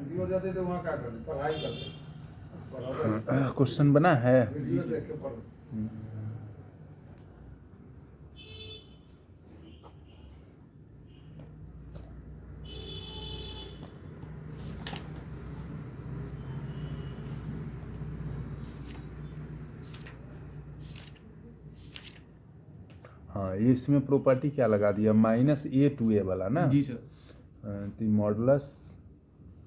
Video जाते थे वहाँ क्या करते, पढ़ाई करते। क्वेश्चन बना है। वीडियो देख के पढ़ो। हाँ, ये इसमें प्रॉपर्टी क्या लगा दिया, -a/a वाला ना। जी सर। तो मॉडुलस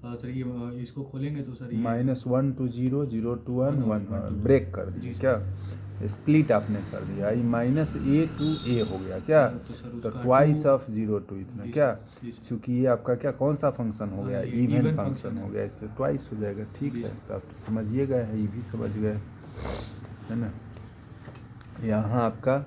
सर ये इसको खोलेंगे तो सर ये -1 to 0, 0 to 1, 1 1 to ब्रेक कर दिए जी सर। क्या, स्प्लिट आपने कर दिया, ये -a to a हो गया क्या, तो सर तो उसका ट्वाइस 2 ऑफ 0 to इतना जी क्या, सर, जी सर। चूँकि ये आपका क्या कौन सा फंक्शन हो गया, ये इवन even फंक्शन function हो है। गया, इसलिए ट्वाइस हो जाएगा। ठीक जी है, सर। तो आप समझिए गए हैं, ये भी समझ गए है ना। यहाँ आपका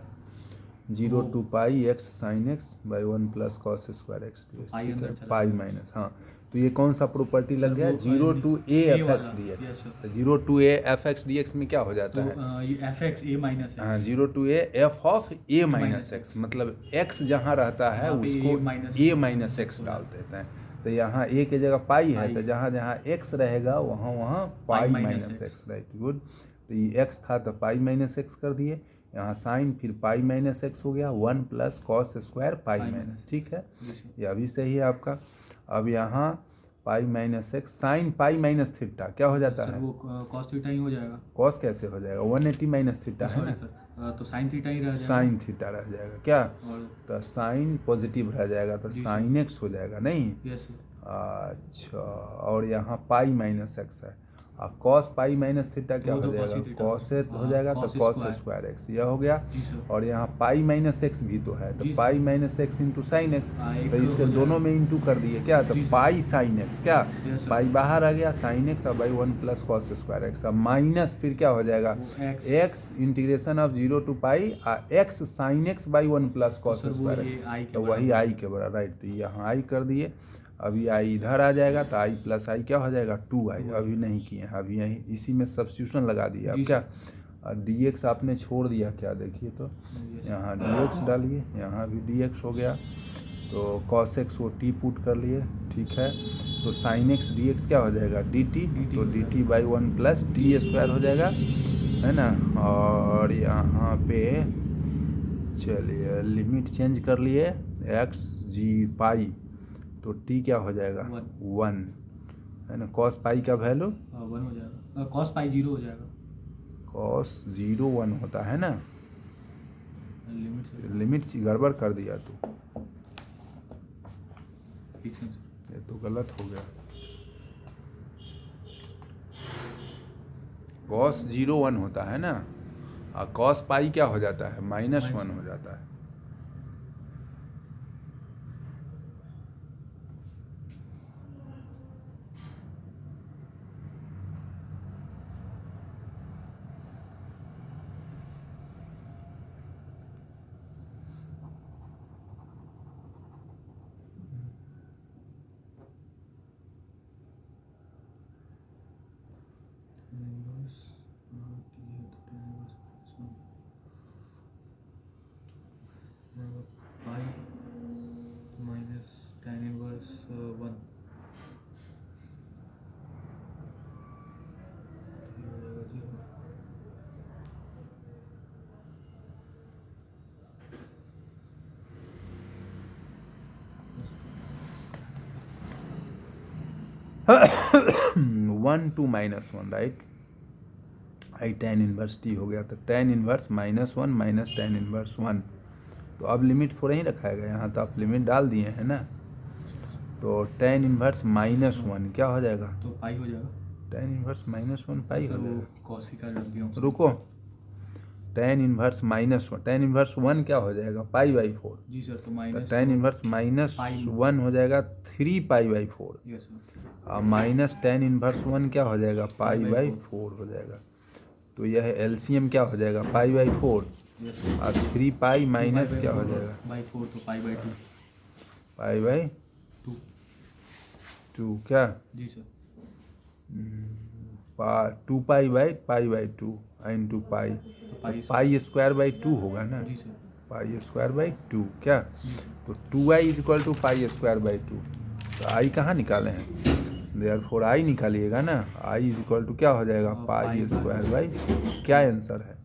0 to pi x sin x by 1 plus cos square x d x, pi ठीक है, अंदर चला पाई जाएगा। माइनस। हाँ, तो ये कौन सा प्रॉपर्टी लग सर गया, वो 0 to a A f x वाला, डी yes एक्स। sir। तो 0 to a f x d x में क्या हो जाता तो है, ये fx a माइनस हाँ, x 0 to a F of a minus minus x, x. मतलब x जहाँ रहता है वहाँ पे उसको a minus a minus x डाल देते हैं। तो यहाँ a की जगह पाई है, पाई। तो जहाँ जहाँ x रहेगा वहाँ वहाँ pi minus minus x. X, right, good. तो ये x था तो पाई माइनस एक्स कर दिए, यहाँ साइन फिर पाई माइनस एक्स हो गया, 1 plus cos square pi minus, ठीक है, जी सर। ये अभी सही है आपका। अब यहाँ pi minus x sign pi minus theta क्या हो जाता सर है, वो cos थीटा ही हो जाएगा। कॉस कैसे हो जाएगा, 180 माइनस थीटा है सॉरी ना, सर, तो साइन थीटा ही रह जाएगा। साइन थीटा रह जाएगा क्या, और तो साइन पॉजिटिव रह जाएगा, तो जी साइन एक्स हो जाएगा नहीं। Yes sir. अच्छा, और यहाँ पाई माइनस एक्स है, और कॉस पाई माइनस थीटा क्या वो हो तो जाएगा, cos थीटा। कॉस हो हाँ, जाएगा, तो cos cos square. Square x यह हो गया। जी सर। और यहाँ पाई माइनस एक्स भी तो है, तो जी pi minus x into sine x, हाँ, एक तो इससे हो जाएगा। दोनों में इंटू कर दिए क्या, तो जी सर। पाई साइन एक्स क्या, यस सर। पाई बाहर आ गया, साइन एक्स और by 1 plus cos square x, अब माइनस फिर क्या हो जाएगा, वो x x integration of 0 to pi x sine x by 1 plus cos sir वो स्क्वायर ये एक्स, i के तो बराबर वही है। आई के बराबर, राइट। तो यहाँ आई कर दिए, अभी आई इधर आ जाएगा, तो आई प्लस आई क्या हो जाएगा, 2i, अभी नहीं किए हैं, अभी यहीं इसी में सब्स्टिट्यूशन लगा दिया। अब जी क्या, सर। और dx आपने छोड़ दिया क्या, देखिए तो यस। यहाँ dx डालिए, यहाँ भी dx हो गया, तो cos x को t पुट कर लिए, ठीक है, तो sin x dx क्या हो जाएगा, dt, तो dt by 1 plus T square हो जाएगा, है ना। और यहाँ पे चलिए लिमिट चेंज कर लिए, x g पाई, तो t क्या हो जाएगा, 1 है ना, cos पाई का वैल्यू 1 हो जाएगा, cos पाई 0 हो जाएगा। cos 0 1 होता है ना, लिमिट से लिमिट गड़बड़ कर दिया तो, ठीक है सर। ये तो गलत हो गया, cos 0 1 होता है ना, और cos पाई क्या हो जाता है, -1 हो जाता है। Pi minus tan inverse 1 1 to -1, right, I tan inverse t हो गया, तो tan inverse -1 minus tan inverse 1, तो अब लिमिट थोड़ा ही रखा है, यहाँ तो आप लिमिट डाल दिए हैं ना, तो tan इनवर्स -1 क्या हो जाएगा, तो पाई हो जाएगा। tan इनवर्स -1 पाई सर हो वो जाएगा, कॉसिका रख दिया हूँ। रुको, tan इनवर्स -1, tan इनवर्स 1 क्या हो जाएगा, पाई बाई 4, जी सर, तो तो माइनस tan इनवर्स -1 हो जाएगा 3 पाई बाई 4, यस सर। और माइनस tan इनवर्स 1 क्या हो जाएगा, पाई बाई 4 हो जाएगा, तो यह एलसीएम क्या हो जाएगा, पाई बाई 4, यस सर। और 3 पाई माइनस क्या हो जाएगा, बाई 4 तो पाई बाई 2 पाई बाई 2 2 क्या, जी sir. 2 pi by 2 into pi, pi pi square by 2 होगा ना, जी सर। पाई स्क्वायर बाई 2 क्या, जी सर। तो 2i is equal to pi square by 2, तो आई कहाँ निकाले हैं, देयरफॉर आई निकालिएगा ना, आई इज इक्वल टू क्या हो जाएगा, पाई स्क्वायर बाई, क्या आंसर है?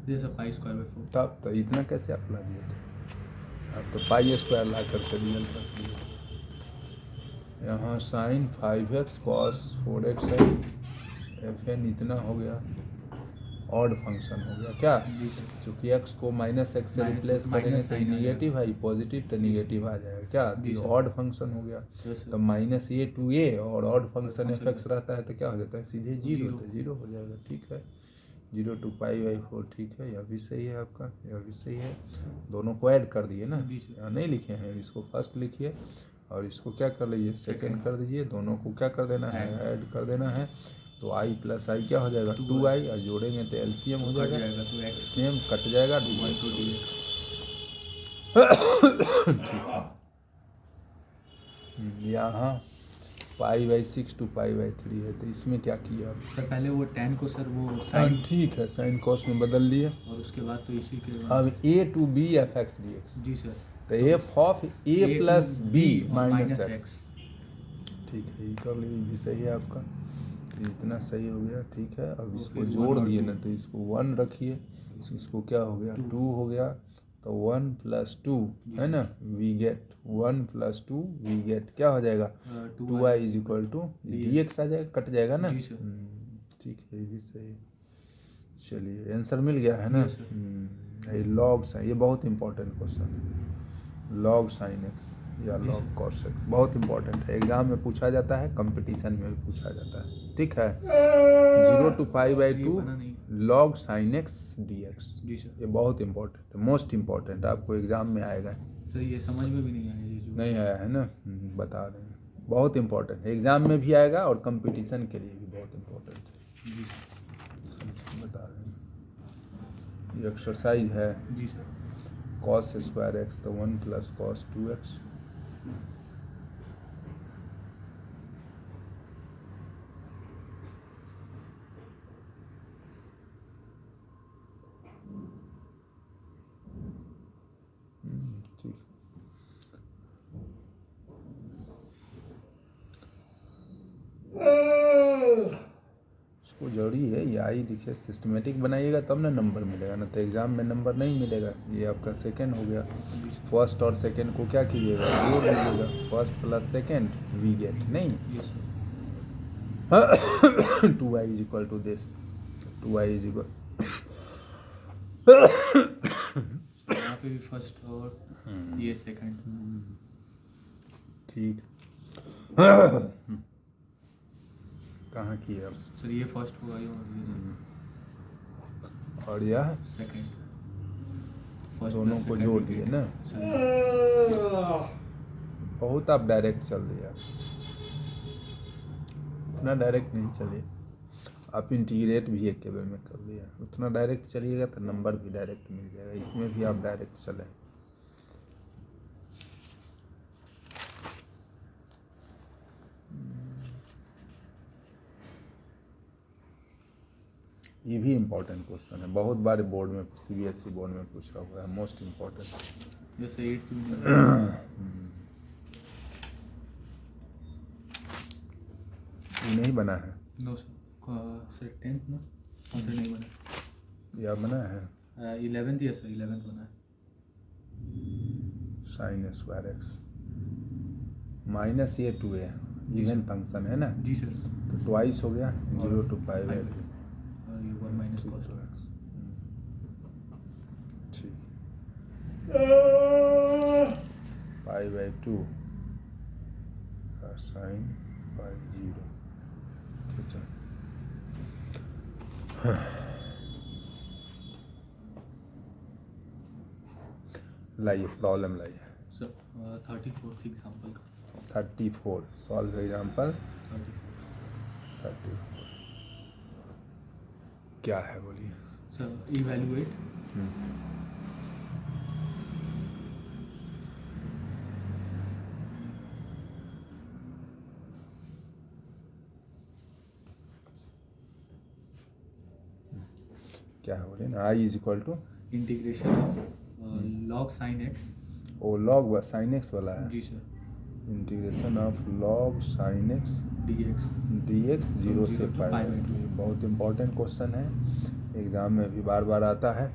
Sir pi square by 4। तब तो इतना कैसे आप ला दिए थे? आप तो पाई स्क्वायर ला करके रियल रख दिए। यहाँ साइन 5x कॉस 4x है, एफ एन इतना हो गया, ऑड फंक्शन हो गया क्या? जी सर। चूँकि x को माइनस एक्स से माइनस- रिप्लेस माइनस करेंगे तो साइन आ निगेटिव है, पॉजिटिव तो निगेटिव आ जाएगा क्या? जी तो सर। ऑड फंक्शन हो गया। Yes sir. तो माइनस ए टू ए और odd function function F x रहता है तो क्या हो जाता है, सीधे जीरो, जीरो। तो जीरो हो जाएगा। ठीक है, 0 to π/4, ठीक है, यह भी सही है आपका, यह भी सही है। दोनों को ऐड कर दिए ना, जी सर। यहाँ नहीं लिखे हैं, इसको फर्स्ट लिखिए और इसको क्या कर लीजिए, सेकेंड कर दीजिए। दोनों को क्या कर देना है, ऐड कर देना है। तो i प्लस आई क्या हो जाएगा, 2i, और जोड़ेंगे तो एलसीएम हो जाएगा, तो x सेम कट जाएगा, 2 तो dx। ठीक है। यहाँ π/6 to π/3 है, तो इसमें क्या किया आप? सर पहले वो tan को सर वो हाँ साइन ठीक है, साइन कॉस में बदल लिए। और उसके बाद तो इसी के अब a to b f x d x, जी सर। तो f of a plus b minus x। X, ठीक है, ये कर लीजिए, भी सही है आपका, ये इतना सही हो गया। ठीक है, अब इसको फिर जोड़ 1 और दिए 2। ना, तो इसको 1 रखिए, इसको क्या हो गया, 2 हो गया, तो 1 + 2 है ना, वी गेट 1 + 2 वी गेट क्या हो जाएगा, 2i is equal to dx आ जाएगा, कट जाएगा ना। जी सर। ठीक है, ये भी सही। चलिए आंसर मिल गया है ना। Yes, sir। ये लॉग साइन, ये बहुत इंपॉर्टेंट क्वेश्चन है, लॉग साइन एक्स या जी, लॉग sir। कॉस एक्स, बहुत इंपॉर्टेंट है, एग्जाम में पूछा जाता है, कंपटीशन में भी पूछा जाता है। ठीक है, 0 to π/2 बना नहीं। Log sine x d x, जी सर। ये बहुत इंपॉर्टेंट है, मोस्ट इंपॉर्टेंट, आपको एग्जाम में आएगा। सर ये समझ में भी नहीं आया ये जो नहीं आया है ना, बता रहे हैं, बहुत इंपॉर्टेंट है, एग्जाम में भी आएगा और कंपटीशन के लिए भी बहुत इंपॉर्टेंट है। जी सर। बता रहे हैं, ये एक्सरसाइज है, जी सर। cos स्क्वायर एक्स, तो 1 + cos 2x, ठीक। इसको जरूरी है, ये आई लिखे, सिस्टमेटिक बनाइएगा तब ना नंबर मिलेगा, ना तो एग्जाम में नंबर नहीं मिलेगा। ये आपका सेकंड हो गया, फर्स्ट और सेकंड को क्या कीजिएगा, जोड़ दीजिएगा, first plus second we get, नहीं yes sir. 2i is equal to this, 2i is equal, यहाँ पे भी फर्स्ट और ये सेकंड। ठीक। कहाँ की है अब, सर ये फर्स्ट होगा ये और ये और यह सेकंड। फर्स्ट दोनों प्लस को सेकंड जोड़ ये दिए ना, सर। बहुत आप डायरेक्ट चल दिए, उतना डायरेक्ट नहीं चलिए, आप इंटीग्रेट भी एक के बार में कर दिया, उतना डायरेक्ट चलिएगा तो नंबर भी डायरेक्ट मिल जाएगा, इसमें भी आप डायरेक्ट चलें। ये भी इम्पोर्टेंट क्वेश्चन है, बहुत बार बोर्ड में, सीबीएसई बोर्ड में पूछा हुआ है, मोस्ट इम्पोर्टेंट। जैसे 8 ये नहीं बना है, नो सर 10th ना, हाँ सर नहीं बना। या बना है 11th या सर 11th बना है। साइन स्क्वायर एक्स माइनस ये 2a, इवन फंक्शन है ना, जी सर। तो ट्वाइस हो गया, 0 to π/2, और ये 1 माइनस cos 2x। ठीक, π/2 साइन बाई 0, ठीक है। लाइए प्रॉब्लम लाइए, सर 34th एग्जाम्पल का 34 सॉल्व एग्जाम्पल 34। 34 क्या है बोलिए। सर इवैल्यूएट क्या है बोले ना, I is equal to integration of log sine x. ओ लॉग साइन एक्स वाला है, जी sir. Integration of log sine x d x 0 से पाई। ये बहुत इंपॉर्टेंट क्वेश्चन है, एग्ज़ाम में भी बार बार आता है।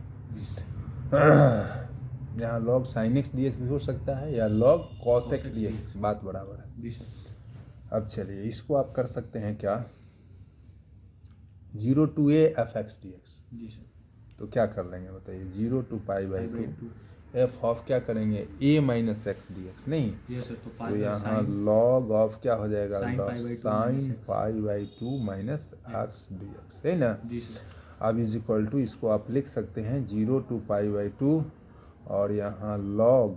यहाँ log sine x d x भी हो सकता है या log cos x d x, बात बराबर है। जी सर। अब चलिए इसको आप कर सकते हैं क्या, 0 to a f x d x. जी सर। तो क्या कर लेंगे बताइए, 0 to pi by pi two two. F of क्या करेंगे a minus x d x, नहीं यस सर। तो यहाँ log ऑफ क्या हो जाएगा, Sin log pi by 2 साइन minus x। Pi by two minus x d x, है ना। जी सर। अब इज इक्वल टू इसको आप लिख सकते हैं 0 to पाई बाई टू और यहाँ log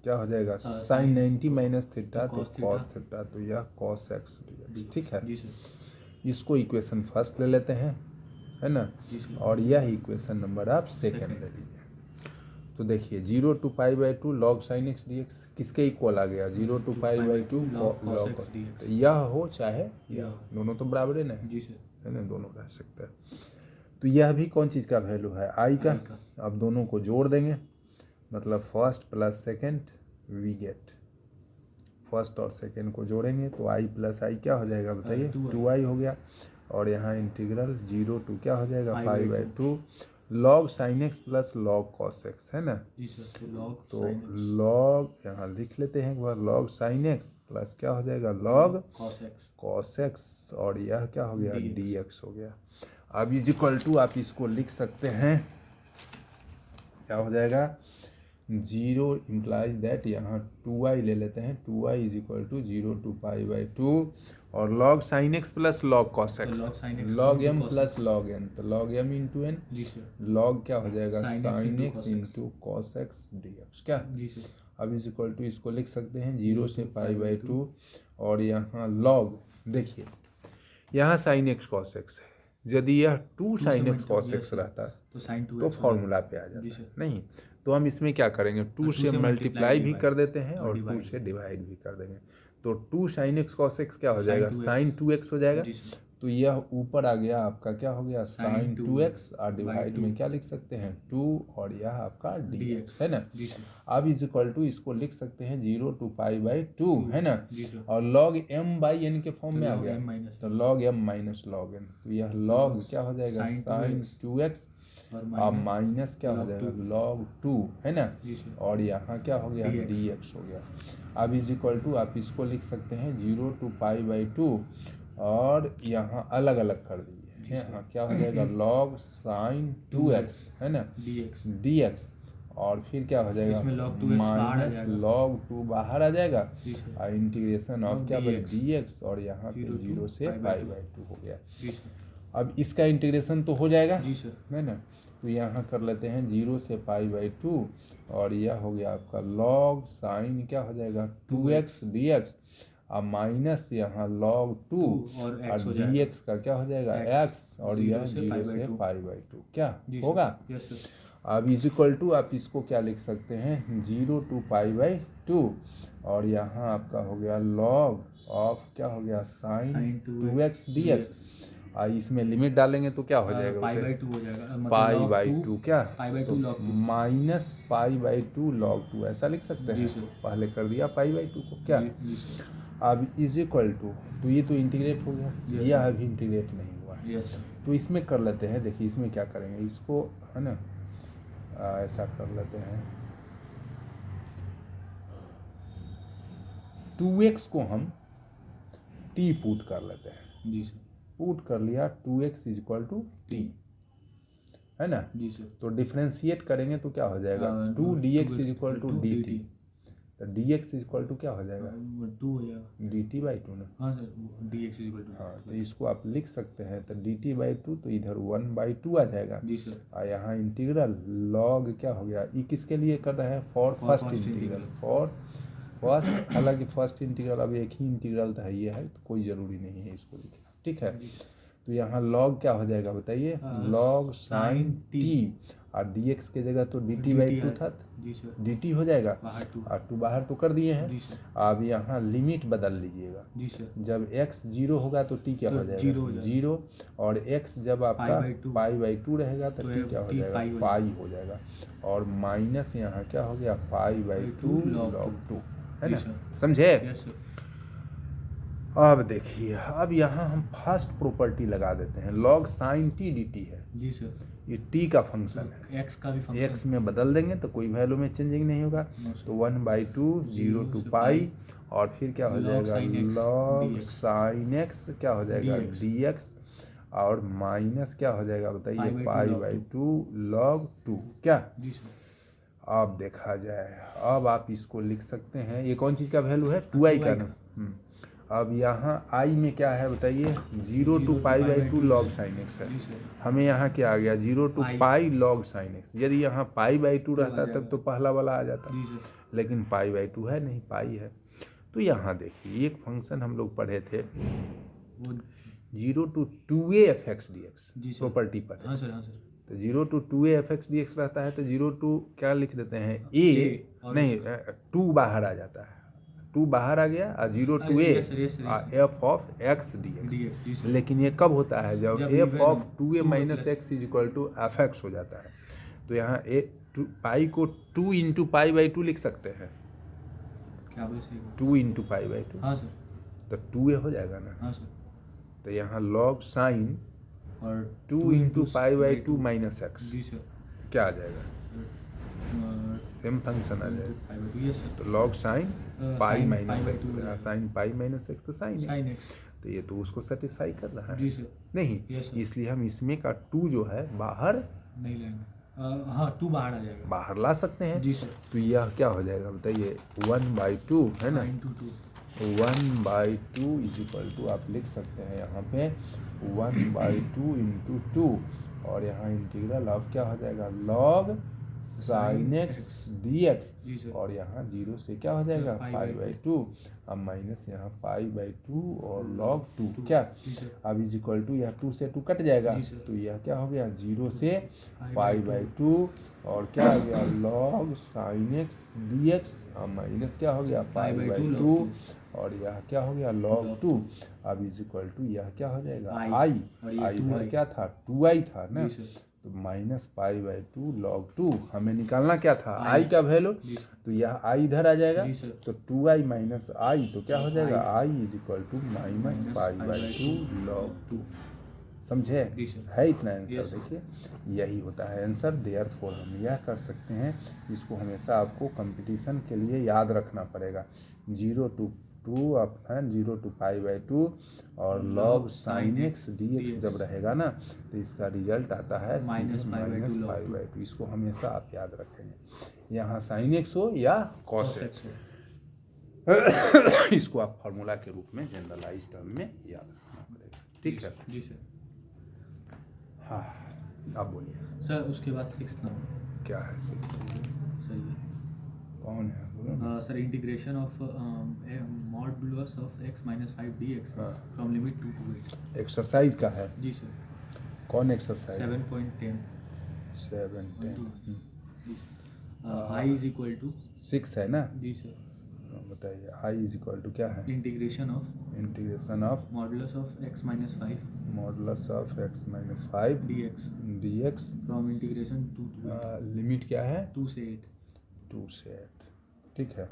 क्या हो जाएगा, साइन 90 माइनस थीटा तो कॉस थीटा, तो यह कॉस एक्स डी एक्स, ठीक है। जी सर। इसको इक्वेशन फर्स्ट ले लेते हैं, है ना, जी सर। और यह इक्वेशन नंबर आप सेकंड ले लीजिए। तो देखिए 0 to pi by to log sine x d x किसके इक्वल आ गया, 0 to pi by to log, तो यह हो चाहे यह, दोनों तो बराबर है ना, जी सर, है ना, दोनों रह सकता है। तो यह भी कौन चीज़ का वैल्यू है, आई का। अब दोनों को जोड़ देंगे, मतलब first plus second we get, first और सेकेंड को जोड़ेंगे तो आई प्लस आई क्या हो जाएगा बताइए, 2i हो गया। और यहाँ इंटीग्रल 0 to क्या हो जाएगा, पाई by to log sine x plus log cos x, है ना। जी सर। तो लॉग यहाँ लिख लेते हैं एक बार, लॉग साइन एक्स प्लस क्या हो जाएगा, लॉग कॉस एक्स, और यह क्या हो गया, डी एक्स हो गया। अब इज इक्वल टू आप इसको लिख सकते हैं, क्या हो जाएगा, 0 इम्प्लाइज दैट, यहाँ 2i ले लेते हैं, 2i is equal to 0 to pi by two और log sine x plus log cos x, log m plus log n, तो log m into n, log क्या हो जाएगा, sine x into cos x d x, क्या। जी sir. अब is equal to इसको लिख सकते हैं 0 से पाई बाई टू और यहाँ log, देखिए यहाँ साइन एक्स कॉस एक्स है, यदि यह 2 साइन एक्स कॉस एक्स रहता तो फॉर्मूला पे आ जाता, नहीं तो हम इसमें क्या करेंगे, 2 से मल्टीप्लाई भी कर देते हैं और 2 से डिवाइड भी कर देंगे, तो 2 साइन एक्स कॉस एक्स क्या हो जाएगा, साइन 2x हो जाएगा। तो यह ऊपर आ गया आपका क्या हो गया, साइन 2x और डिवाइड में क्या लिख सकते हैं 2 और यह आपका dx, है ना। अब इज इक्वल टू इसको लिख सकते हैं 0 to पाई बाई टू, है ना, और log m बाई n के फॉर्म में आ गया, तो log m minus log n, तो यह log क्या हो जाएगा, साइन 2x और माइनस क्या हो जाएगा, log 2, है ना, और यहाँ क्या हो गया, dx हो गया। अब इज इक्वल टू आप इसको लिख सकते हैं 0 to पाई बाई टू और यहाँ अलग अलग कर दीजिए, यहाँ क्या हो जाएगा, log साइन 2x, है ना, dx, और फिर क्या हो जाएगा, माइनस log 2 बाहर आ जाएगा और इंटीग्रेशन ऑफ क्या बने, dx, और यहाँ पे 0 से पाई बाई टू हो गया। अब इसका इंटीग्रेशन तो हो जाएगा, है ना, तो यहाँ कर लेते हैं 0 से पाई बाई टू और यह हो गया आपका log साइन क्या हो जाएगा 2x dx और माइनस यहाँ log 2 और dx का क्या हो जाएगा x और यह 0 से पाई बाई टू क्या होगा। अब इज इक्वल टू आप इसको क्या लिख सकते हैं 0 to पाई बाई टू और यहाँ आपका हो गया log ऑफ क्या हो गया साइन 2x dx, इसमें लिमिट डालेंगे तो क्या हो जाएगा, पाई बाई टू हो जाएगा, पाई बाई टू क्या, पाई by to log minus pi by to log 2 ऐसा लिख सकते हैं, पहले कर दिया पाई बाई टू को क्या। अब इज इक्वल टू, तो ये तो इंटीग्रेट हो गया, यह अभी इंटीग्रेट नहीं हुआ है, तो इसमें कर लेते हैं, देखिए इसमें क्या करेंगे, इसको है ना ऐसा कर लेते हैं, 2x को हम t पुट कर लेते हैं, जी सर, पुट कर लिया 2x is equal to t, है ना, जी सर। तो डिफ्रेंशिएट करेंगे तो क्या हो जाएगा 2 dx is equal to dt, तो dx इज इक्वल टू क्या हो जाएगा 2 हो जाएगा dt बाई टू ना, हाँ sir, dx is equal to, हाँ तो इसको आप लिख सकते हैं, तो dt बाई टू तो इधर 1 बाई टू आ जाएगा, जी सर, और यहाँ इंटीग्रल log क्या हो गया, ये किसके लिए कर रहे हैं, for first integral, for first, हालांकि फर्स्ट इंटीग्रल अब एक ही इंटीग्रल था ये है, तो कोई ज़रूरी नहीं है इसको लिखना, ठीक है। तो यहाँ log क्या हो जाएगा बताइए, log साइन t और dx के जगह तो dt बाई टू था, जी सर, dt हो जाएगा बाहर 2, और 2 बाहर तो कर दिए हैं। जी सर, अब यहाँ लिमिट बदल लीजिएगा, जी सर, जब x 0 होगा तो t क्या तो हो जाएगा, 0 हो जाएगा। 0, और x जब आपका पाई बाई 2 रहेगा तो t क्या हो t जाएगा, पाई हो पाई हो जाएगा, और माइनस यहाँ क्या हो गया pi by two log log 2, है जी ना, सर। समझे। यस सर, अब देखिए, अब यहाँ हम फर्स्ट प्रॉपर्टी लगा देते हैं, log sin t dt है, जी सर, ये t का फंक्शन है, x का भी फंक्शन, x में बदल देंगे तो कोई वैल्यू में चेंजिंग नहीं होगा, No, sir. तो 1/2 0 to से पाई, और फिर क्या हो log जाएगा sin x log dx, sin x क्या हो जाएगा dx, dx, और माइनस क्या हो जाएगा बताइए pi pi by by two log 2 क्या। जी सर, अब देखा जाए, अब आप इसको लिख सकते हैं, ये कौन चीज़ का वैल्यू है 2i का ना। अब यहाँ i में क्या है बताइए 0 to pi by two log sin x है, जी सर, हमें यहाँ क्या आ गया 0 to pi. Pi log sin x, यदि यहाँ पाई बाई टू रहता तब तो पहला वाला आ जाता, जी सर, लेकिन पाई बाई टू है नहीं, पाई है। तो यहाँ देखिए एक फंक्शन हम लोग पढ़े थे वो 0 to 2a fx dx, जी सर, प्रॉपर्टी पर हाँ सर, हाँ सर, तो 0 to 2a fx dx रहता है, तो 0 to क्या लिख देते हैं a और नहीं 2 बाहर आ जाता है, 2 बाहर आ गया और 0 to a yes, sir, yes, sir, yes, f of x dx। dx, जी सर, लेकिन ये कब होता है जब जब f even of 2a 2a minus plus x is equal to fx हो जाता है, तो यहाँ पाई को 2 इंटू पाई बाई टू लिख सकते हैं, क्या बोले सही, 2 इंटू पाई बाई टू, हाँ सर, तो 2a हो जाएगा ना, हाँ सर, तो यहाँ log sin और 2 into pi by two minus x जी सर, क्या आ जाएगा, सेम फंक्शन आ जाएगा, यस सर, तो log sin पाई sin माइनस pi by एक्स, 2 हो जाएगा। साइन पाई माइनस एक्स तो साइन है, sin x, तो ये तो उसको सेटिस्फाई कर रहा है जी सर, नहीं, Yes, sir. इसलिए हम इसमें का 2 जो है बाहर नहीं लेंगे, हाँ 2 बाहर आ जाएगा, बाहर ला सकते हैं, जी सर, तो यह क्या हो जाएगा बताइए 1/2 है ना, 9 to 2, 1/2 इज इक्वल टू आप लिख सकते हैं यहाँ पे 1/2 इंटू 2, और यहाँ इंटीग्रल ऑफ क्या हो जाएगा log sin x dx, जी सर, और यहाँ 0 से क्या हो जाएगा पाई पाई बाई बाई टू, अब माइनस यहाँ पाई बाई टू और log 2 क्या, जी सर, अब इज इक्वल टू यह 2 से 2 कट जाएगा, जी सर। तो यह क्या हो गया 0 से pi pi by by two, और क्या आ गया log sin x dx, अब माइनस क्या हो गया pi by by two two, log और यह क्या हो गया log 2, अब इज इक्वल टू यह क्या हो जाएगा I, i, और ये i इधर 2i, क्या था 2i था ना, जी सर, तो minus pi by two log 2, हमें निकालना क्या था I, i का वैल्यू, जी सर, तो यह i इधर आ जाएगा, जी सर, तो 2i माइनस i तो क्या हो जाएगा I, i is equal to minus minus pi pi by by two two log 2, 2, समझे, जी सर, है इतना आंसर। Yes, sir. देखिए यही होता है आंसर, देयरफॉर हम यह कर सकते हैं, इसको हमेशा आपको कंपटीशन के लिए याद रखना पड़ेगा, 0 to 2 upon 0 to pi by two और log sin x dx जब रहेगा ना, तो इसका रिजल्ट आता है minus pi by minus two pi log by two, इसको हमेशा आप याद रखेंगे, यहाँ sin x हो या cos cos x, x, इसको आप फार्मूला के रूप में जनरलाइज टर्म में याद रखना पड़ेगा, ठीक है। जी सर, हाँ आप बोलिए सर उसके बाद 6 नंबर, क्या है सर, सर ये कौन है बोलो ना। Sir integration of modulus of x minus 5 dx हाँ। फ्रॉम लिमिट 2 to 8, एक्सरसाइज का है, जी सर, कौन एक्सरसाइज 7.10, 7 10 जी sir, i is equal to, 6 है ना, जी सर, बताइए i इज इक्वल टू क्या है, integration of integration of modulus of x minus 5 modulus of x minus 5 dx from integration 2 to 8, limit क्या है 2 से 8, 2 से 8, ठीक है।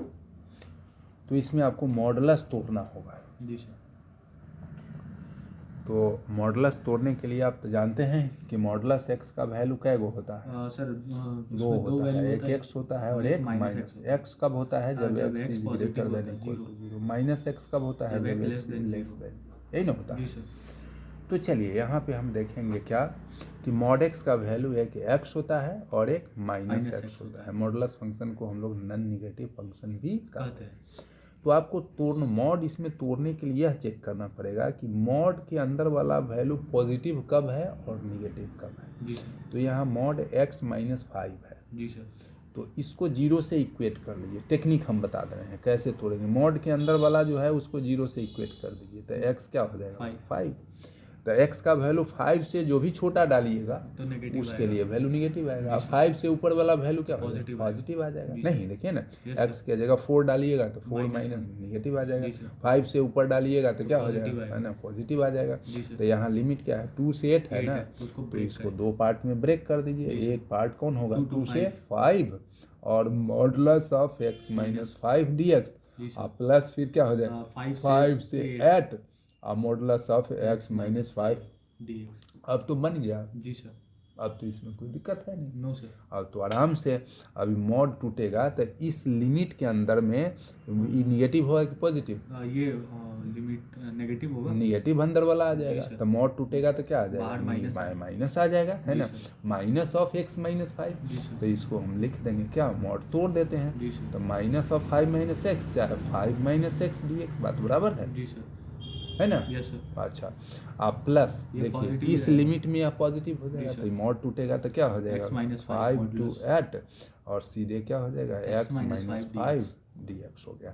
तो इसमें आपको मॉडुलस तोड़ना होगा, जी सर, तो मॉडुलस तोड़ने के लिए आप तो जानते हैं कि मॉडुलस x का वैल्यू क्या गो होता है, सर दो होता है, एक x होता है और एक माइनस x कब होता है जब जब x x is positive greater होता देन है, equal to zero। Zero, minus x कब होता है जब जब x x less than less zero। Then, यही ना होता जी है। सर, तो चलिए यहाँ पे हम देखेंगे क्या कि मॉड x का वैल्यू एक x होता है और एक माइनस Minus x x होता होता है, मॉडुलस फंक्शन को हम लोग नॉन निगेटिव फंक्शन भी कहते कहते हैं। हैं, तो आपको तोड़ना मॉड इसमें तोड़ने के लिए यह चेक करना पड़ेगा कि मॉड के अंदर वाला वैल्यू पॉजिटिव कब है और निगेटिव कब है, जी सर, तो यहाँ मॉड x माइनस 5 है, जी सर, तो इसको 0 से इक्वेट कर लीजिए, टेक्निक हम बता दे रहे हैं कैसे तोड़ेंगे, मॉड के अंदर वाला जो है उसको 0 से इक्वेट कर दीजिए, तो x क्या हो जाएगा 5, तो x का वैल्यू 5 से जो भी छोटा डालिएगा तो नेगेटिव उसके लिए वैल्यू निगेटिव आएगा। अब 5 से ऊपर वाला वैल्यू क्या हो जाएगा? पॉजिटिव आ जाएगा। नहीं देखिए ना, x की जगह 4 डालिएगा तो 4 माइनस निगेटिव आ जाएगा। 5 से ऊपर डालिएगा तो क्या हो जाएगा? है ना, पॉजिटिव आ जाएगा। तो यहाँ लिमिट क्या है? 2 से 8 है ना, तो इसको 2 पार्ट में ब्रेक कर दीजिए। एक पार्ट कौन होगा? 2 से 5 और modulus of x minus 5 dx plus फिर क्या हो जाएगा? 5 से 8 और modulus of x minus 5 dx। अब तो बन गया। जी सर। अब तो इसमें कोई दिक्कत है नहीं। No sir. अब तो आराम से अभी मॉड टूटेगा तो इस लिमिट के अंदर में ये निगेटिव होगा कि पॉजिटिव? ये लिमिट नेगेटिव होगा। निगेटिव अंदर वाला आ जाएगा। तो मॉड टूटेगा तो क्या आ जाएगा? माइनस आ जाएगा, है ना, माइनस ऑफ x माइनस 5। तो इसको हम लिख देंगे क्या? मॉड तोड़ देते हैं। तो माइनस ऑफ 5 माइनस एक्स चाहे 5 माइनस एक्स dx, बात बराबर है। जी सर। है ना? Yes sir. अच्छा, आप प्लस देखिए इस लिमिट में आप पॉजिटिव हो जाएगा तो मॉड टूटेगा तो क्या हो जाएगा? 5 to 8 और सीधे क्या हो जाएगा? x माइनस 5 dx हो गया।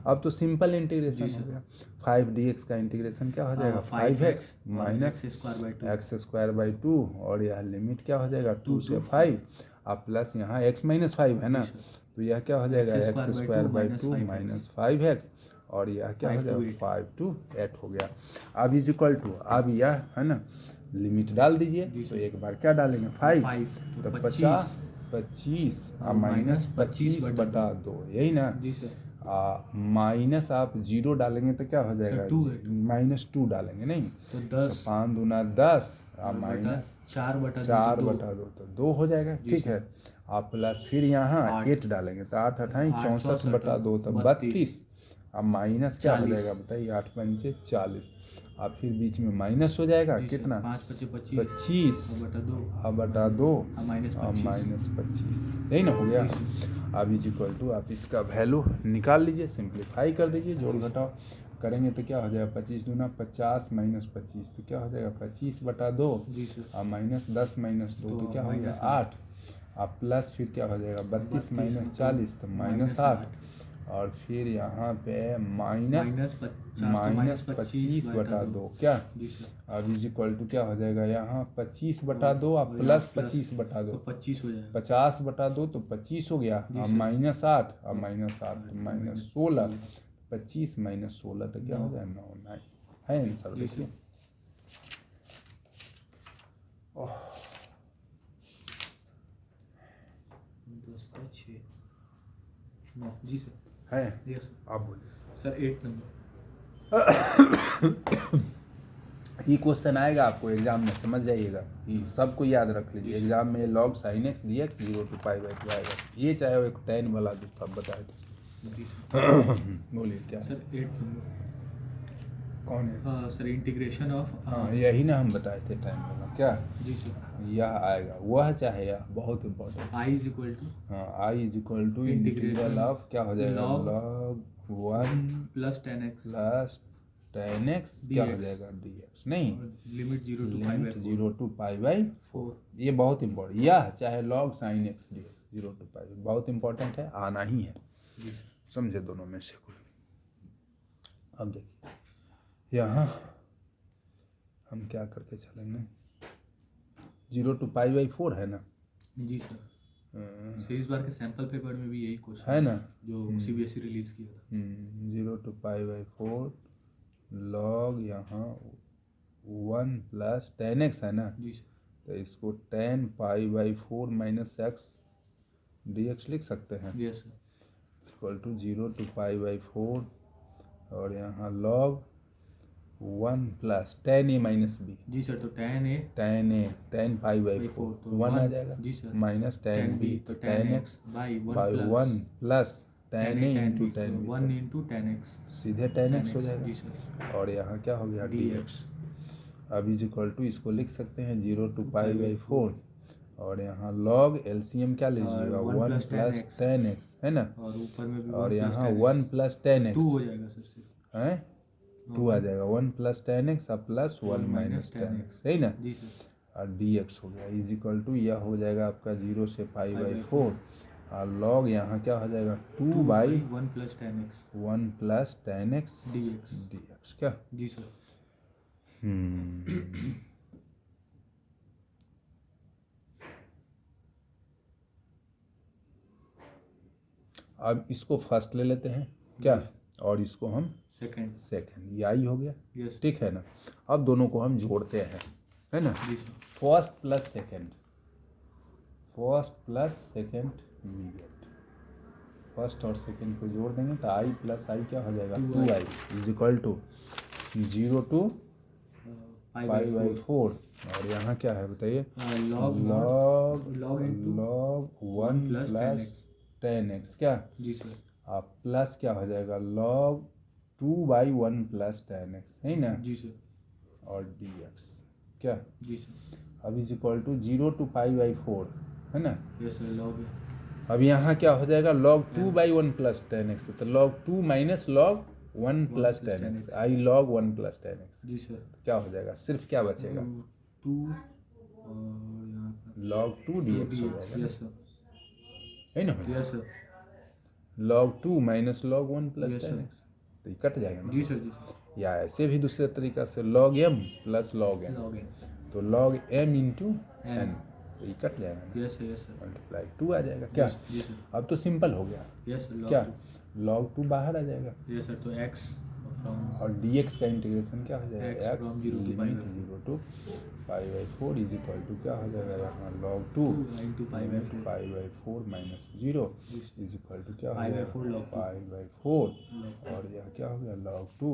अब तो सिंपल इंटीग्रेशन हो गया। 5 dx का इंटीग्रेशन क्या हो जाएगा? 5x minus x square by 2 और यह लिमिट क्या हो जाएगा? 2 से 5 अब प्लस यहाँ x माइनस 5 है ना, तो यह क्या हो जाएगा? X square by 2 minus 5x और यह क्या हो जाएगा? 5 to 8 हो गया। अब इज इक्वल टू, अब यह है ना लिमिट डाल दीजिए। तो एक बार क्या डालेंगे? 5 तो 25 माइनस 25/2, यही ना। माइनस आप 0 डालेंगे तो क्या हो जाएगा? -2 डालेंगे नहीं तो 5 दूना 10 माइनस 4/2 तो 2 हो जाएगा। ठीक है। आप प्लस फिर यहाँ 8 डालेंगे तो 8 28 64/2 तो 32। अब माइनस क्या हो जाएगा बताइए? 8 पंचे 40। अब फिर बीच में माइनस हो जाएगा कितना? 25 अब बटा 2 माइनस 25, यही ना हो गया। अब इज इक्वल टू आप इसका वैल्यू निकाल लीजिए, सिंप्लीफाई कर दीजिए, जोड़ घटाव करेंगे तो क्या हो जाएगा? 25 दूना 50 माइनस 25 तो क्या हो जाएगा? 25/2 और माइनस 10 माइनस 2 तो क्या हो गया? 8। अब प्लस फिर क्या हो जाएगा? 32 माइनस 40 तो माइनस 8 और फिर यहाँ पे माइनस 25/2 क्या? अब इज इक्वल टू क्या हो जाएगा? यहाँ 25/2 और प्लस 25/2 25 हो जाएगा। 50/2 तो 25 हो गया और माइनस 8 और माइनस 8 तो माइनस 16। 25 माइनस 16 तो क्या हो जाएगा? 9 है आंसर। देखिए जी सर है। यस आप बोलिए सर। 8 नंबर ये क्वेश्चन आएगा आपको एग्जाम में, समझ जाइएगा। ये सबको याद रख लीजिए। एग्जाम में log sin x dx 0 to π/2 आएगा। ये चाहे वो एक tan वाला जो सब बताए थे। जी सर। बोलिए क्या सर 8 नंबर कौन है? Sir integration of. हाँ यही ना हम बताए थे टाइम वाला क्या? जी सर। यह आएगा, वह चाहे यह बहुत important. i is equal to, हाँ i is equal to integral of क्या हो जाएगा? log 1 plus 10x plus 10x क्या हो जाएगा? dx नहीं, लिमिट 0 to π/4। ये बहुत इंपॉर्टेंट। यह चाहे log sin x dx 0 to π बहुत इंपॉर्टेंट है, आना ही है। समझे दोनों में से कोई? अब देखिए यहाँ हम क्या करके चलेंगे? 0 to π/4 है ना? जी सर। इस बार के सैंपल पेपर में भी यही क्वेश्चन है ना, जो CBSE रिलीज किया था। 0 to π/4 log यहाँ 1 प्लस 10x है ना, जी सर। तो इसको 10 π/4 माइनस x dx लिख सकते हैं। Yes sir. Equal to 0 to π/4 और यहाँ log 1 plus 10a minus b। जी सर। तो 10 π/4 तो 1 आ जाएगा। जी सर। माइनस 10b तो 10x by 1 plus 10a into 10b 1 into 10x सीधे 10x हो जाएगा। जी सर। और यहाँ क्या हो गया? dx। अब इज इक्वल टू इसको लिख सकते हैं 0 to π/4 और यहाँ log LCM क्या लीजिएगा? 1 प्लस 10x है ना, और ऊपर में भी और यहाँ 1 प्लस 10x 2 हो जाएगा सर सिर्फ है, 2 आ जाएगा। 1 प्लस 10x और प्लस 1 माइनस 10x, सही ना। जी सर। और dx हो गया इज इक्वल टू यह हो जाएगा आपका 0 से π/4 और log यहाँ क्या हो जाएगा? 2 by 1 plus 10x 1 plus 10x dx। dx क्या? जी सर। अब इसको फर्स्ट ले लेते हैं क्या, और इसको हम सेकंड। ये आई हो गया, यस ठीक है ना। अब दोनों को हम जोड़ते हैं, है ना। जी sir. First plus second we get, first और सेकंड को जोड़ देंगे तो आई प्लस आई क्या हो जाएगा, 2i is equal to 0 to π/4। और यहाँ क्या है बताइए, log 1 प्लस 10x क्या, जी सर। आप प्लस क्या हो जाएगा log 2/1 प्लस 10x, है ना। जी सर। और dx क्या, जी सर। अब इज इक्वल टू 0 to π/4, है ना। Yes sir. log अब यहाँ क्या हो जाएगा log 2/1 प्लस 10x, तो log 2 minus log 1 plus 10x, आई log 1 प्लस 10x। जी सर। क्या हो जाएगा, सिर्फ क्या बचेगा, 2 और यहाँ पर log 2 dx हो जाएगा, यस सर। है ना। Yes sir. log 2 minus log 1 plus Yes, sir. 10x, तो ये कट जाएगा ना। जी सर। जी सर। या ऐसे भी दूसरे तरीका से log m plus log n, log n। तो log m into N। n, तो ये कट जाएगा ना, yes sir. Yes sir. Multiply 2 आ जाएगा क्या। जी सर। अब तो सिंपल हो गया, यस सर। क्या log 2 बाहर आ जाएगा, यस सर। तो x फ्रॉम और dx का इंटीग्रेशन क्या हो जाएगा, X from 0 to limit 0 to π/4 is equal to क्या हो जाएगा यहाँ log 2 into π/4 π/4 minus 0 is equal to क्या हो जाएगा π/4 log 2 π/4, और यह क्या हो गया log 2,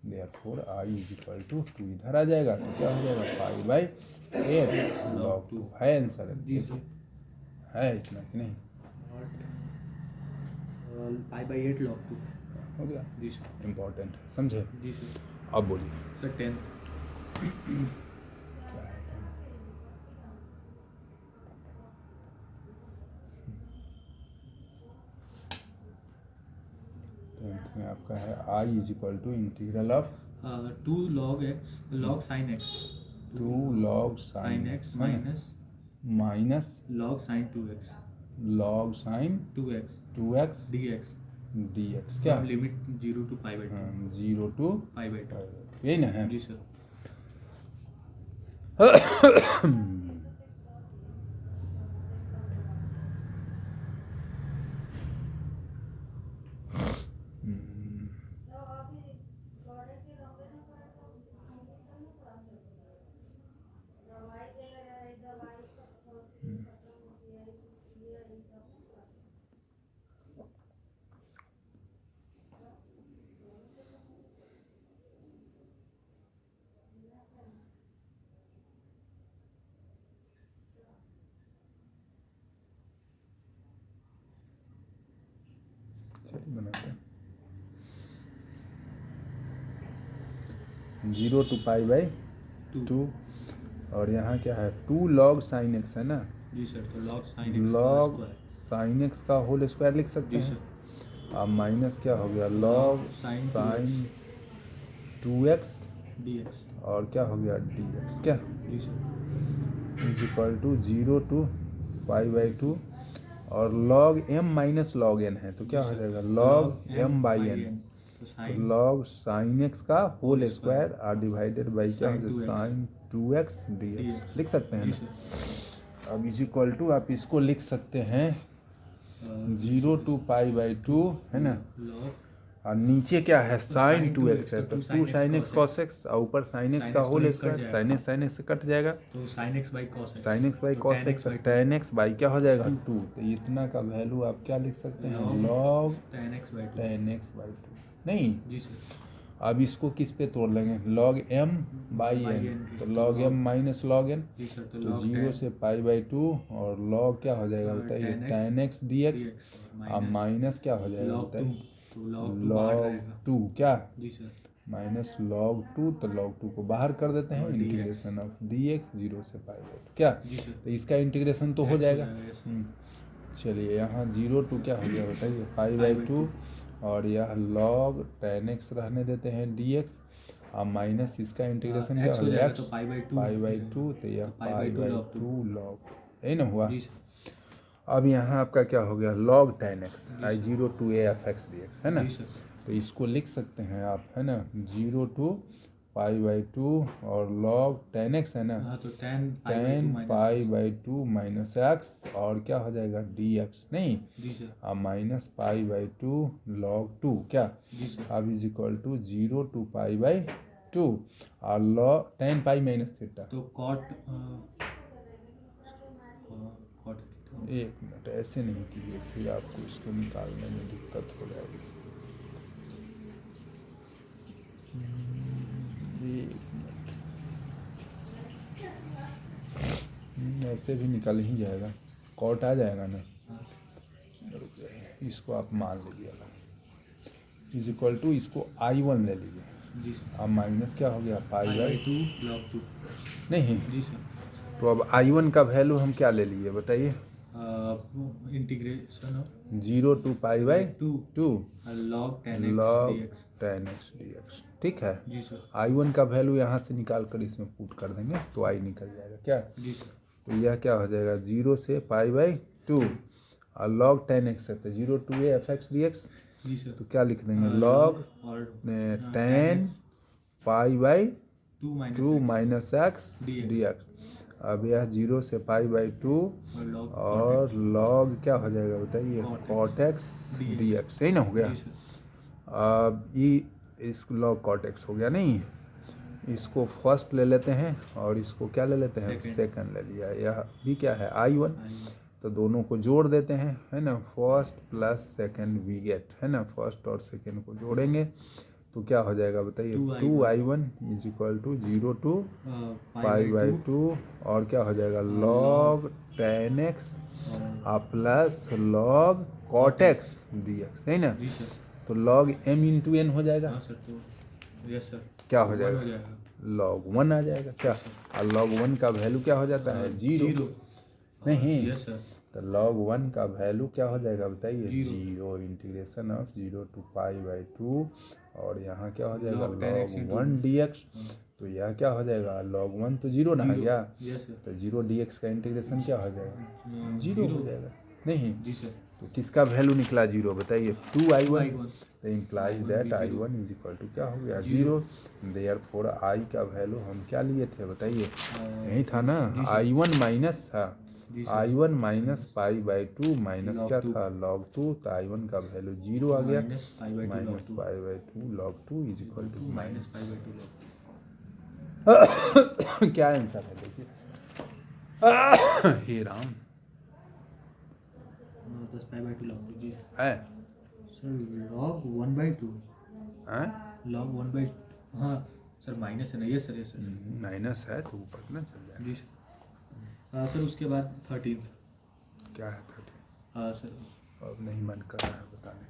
therefore i is equal to 2 इधर आ जाएगा तो क्या हो जाएगा π/8 log 2, है आंसर, जी सर। है इतना कि नहीं, π/8 log 2 हो गया, जी सर। इम्पोर्टेंट है, समझे। जी सर। अब बोलिए सर 10th क्या है, टेंथ में आपका है I is equal to integral of 2 log x log sin x 2 log sin x minus minus log sin 2x log sin 2x 2x dx dx क्या, लिमिट 0 to π/2 0 to π/2 यही ना है। जी सर। चलिए बनाते हैं 0 to π/2, और यहाँ क्या है 2 log sin x है ना, जी सर। तो log sin x log का स्क्वायर sin x का होल स्क्वायर लिख सकते जी हैं। सर। अब माइनस क्या हो गया log sin sin 2x, dx और क्या हो गया dx क्या, जी sir. Is equal to 0 to π/2, और log m minus log n है तो क्या हो जाएगा log m/n, तो तो sin log sin x का whole square are divided by क्या sin हो 2x जाएगा sin 2x dx, dx लिख सकते हैं जी ना। सर। अब इज इक्वल टू आप इसको लिख सकते हैं 0 to π/2, है ना, log और नीचे क्या है sin sin 2x है, तो 2 sin x cos x, और ऊपर sin x sin का x होल तो square, cut sin x sin x से कट जाएगा, तो sin x by cos x sin x by तो cos tan x, x by tan x by क्या हो जाएगा 2, तो इतना का वैल्यू आप क्या लिख सकते हैं log tan x by 2 tan x by 2, नहीं। जी सर। अब इसको किस पे तोड़ लेंगे log m by By n, n तो के, log m minus log n, जी सर। तो तो log 0 से π/2, और log क्या हो जाएगा बताइए tan x dx, अब माइनस क्या हो जाएगा log 2 बताइए तो log 2 बाहर log रहेगा 2 क्या, जी सर। माइनस log 2, तो log 2 को बाहर कर देते हैं, और dx इंटीग्रेशन ऑफ dx 0 से π/2 क्या, जी सर। तो इसका इंटीग्रेशन तो हो X जाएगा। yes। चलिए यहाँ 0 to क्या हो गया बताइए π/2, और यह log tan x रहने देते हैं dx, अब माइनस इसका इंटीग्रेशन क्या x हो हो जाएगा जाएगा तो π/2, तो यह तो π/2 π/2 log, यही ना हुआ। जी सर। अब यहाँ आपका क्या हो गया log tan x, I 0 to a f x dx, है ना, जी सर। तो इसको लिख सकते हैं आप, है ना 0 to पाई/2 और log tan x है ना, हाँ तो tan tan पाई/2 माइनस एक्स और क्या हो जाएगा dx नहीं, जी सर। अब माइनस पाई/2 log 2 क्या, जी सर। अब इज इक्वल टू 0 to पाई/2 और log tan pi minus theta. तो cot cot एक मिनट, ऐसे नहीं कीजिए, फिर आपको इसको निकालने में दिक्कत हो जाएगी। एक मिनट, ऐसे भी निकल ही जाएगा, कॉट आ जाएगा ना। रुक जाइए, इसको आप मान लीजिएगा इज इक्वल टू, इसको I1 ले लीजिए। जी सर। अब माइनस क्या हो गया पाई/2 log 2। नहीं, जी सर। तो अब I1 का वैल्यू हम क्या ले लिए बताइए, integration of 0 to पाई/2 log tan x log dx। tan x dx, ठीक है। जी सर। I1 का वैल्यू यहाँ से निकाल कर इसमें पुट कर देंगे तो I निकल जाएगा क्या, जी सर। तो यह क्या हो जाएगा 0 से पाई/2 और log tan x है तो 0 to a fx dx, जी सर। तो क्या लिख देंगे log और tan पाई/2 2 माइनस एक्स dx। अब यह 0 से पाई/2 log और log क्या हो जाएगा बताइए cot x dx, सही ना हो गया। जी सर। अब ये इस log cot x हो गया, नहीं इसको फर्स्ट ले लेते हैं और इसको क्या ले लेते हैं सेकंड ले लिया, यह भी क्या है I1, तो दोनों को जोड़ देते हैं है ना, first plus second we get है ना, फर्स्ट और सेकंड को जोड़ेंगे तो क्या हो जाएगा बताइए 2I1 is equal to 0 to पाई/2 और क्या हो जाएगा log tan x plus log cot x dx, है ना, जी सर। तो log m इंटू n हो जाएगा, हाँ सर। तो यस सर क्या हो जाएगा log 1 आ जाएगा क्या, और log 1 का वैल्यू क्या हो जाता है 0 नहीं, यस सर। तो log 1 का वैल्यू क्या हो जाएगा बताइए 0 इंटीग्रेशन ऑफ 0 to पाई/2 और यहाँ क्या हो जाएगा log tan x log 1 dx, तो यह क्या हो जाएगा log 1 तो 0 ना आ गया, यस सर। तो 0 dx का इंटीग्रेशन क्या हो जाएगा 0 हो जाएगा, नहीं जी सर। तो किसका वैल्यू निकला 0 बताइए 2I1, I1। तो implies that I1 is equal to क्या हो गया 0, देयरफॉर I का वैल्यू हम क्या लिए थे बताइए, यही था ना I1 माइनस था, I1 माइनस पाई/2 माइनस क्या था log 2, तो I1 का वैल्यू 0 आ गया, माइनस पाई/2 log 2 is equal to minus पाई/2 log। क्या आंसर है देखिए, हे राम 10 पाई/2 log 2 जी है सर, log 1/2 हैं? log 1/2 हाँ सर, माइनस है ना, yes sir yes sir. Minus है तो ऊपर ना चल जाएगा, जी सर। सर उसके बाद 13 क्या है 30, हाँ सर। अब नहीं मन कर रहा है बताने,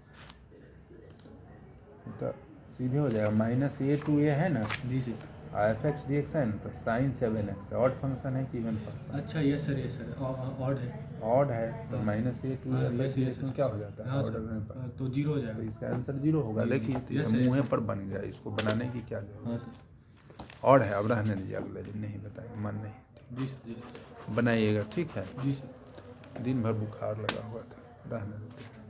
तो सीधे हो जाएगा माइनस a to a है ना, जी सर। fx dx है ना, तो साइन 7x ऑड फंक्शन है कि इवन फंक्शन, अच्छा यस सर ऑड है। ऑड है तो minus a to a yes, fx yes, dx में yes. क्या हो जाता है हाँ ऑर्डर में, सर, तो 0 हो तो जाएगा। इसका आंसर 0 होगा। देखिए तो yes, ये yes, मुँह yes. पर बन गया, इसको बनाने की क्या हाँ जरूरत, सर। ऑड है, अब रहने दीजिए, अगले दिन नहीं बताएंगे, मन नहीं, जी सर। जी सर। बनाइएगा ठीक है, जी सर। दिन भर बुखार लगा हुआ था, रहने देते।